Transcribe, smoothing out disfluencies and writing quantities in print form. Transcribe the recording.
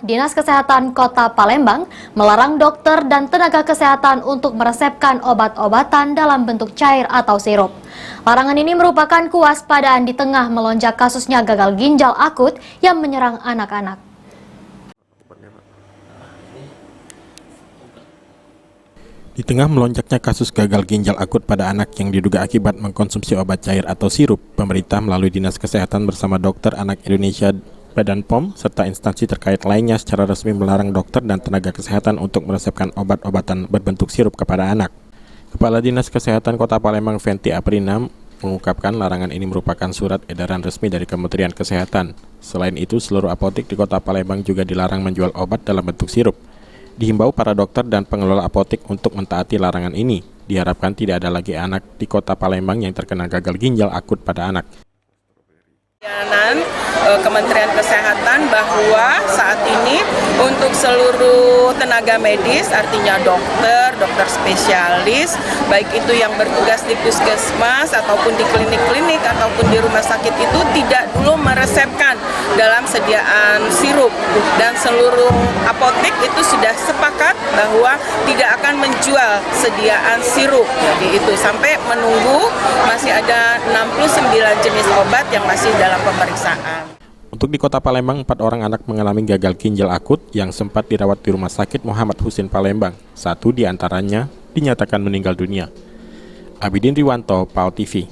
Dinas Kesehatan Kota Palembang melarang dokter dan tenaga kesehatan untuk meresepkan obat-obatan dalam bentuk cair atau sirup. Larangan ini merupakan kewaspadaan di tengah melonjak kasusnya gagal ginjal akut yang menyerang anak-anak. Di tengah melonjaknya kasus gagal ginjal akut pada anak yang diduga akibat mengkonsumsi obat cair atau sirup, pemerintah melalui Dinas Kesehatan bersama Dokter Anak Indonesia, Badan POM, serta instansi terkait lainnya secara resmi melarang dokter dan tenaga kesehatan untuk meresepkan obat-obatan berbentuk sirup kepada anak. Kepala Dinas Kesehatan Kota Palembang, Venti Aprina, mengungkapkan larangan ini merupakan surat edaran resmi dari Kementerian Kesehatan. Selain itu, seluruh apotek di Kota Palembang juga dilarang menjual obat dalam bentuk sirup. Dihimbau para dokter dan pengelola apotek untuk mentaati larangan ini. Diharapkan tidak ada lagi anak di Kota Palembang yang terkena gagal ginjal akut pada anak. Kementerian Kesehatan bahwa saat ini untuk seluruh tenaga medis, artinya dokter spesialis, baik itu yang bertugas di puskesmas ataupun di klinik-klinik ataupun di rumah sakit itu tidak dulu meresepkan dalam sediaan sirup, dan seluruh apotek itu sudah sepakat bahwa tidak akan menjual sediaan sirup. Jadi itu sampai menunggu masih ada 69 jenis obat yang masih dalam pemeriksaan. Untuk di Kota Palembang, 4 orang anak mengalami gagal ginjal akut yang sempat dirawat di Rumah Sakit Muhammad Husin Palembang. 1 di antaranya dinyatakan meninggal dunia. Abidin Riwanto, PAL TV.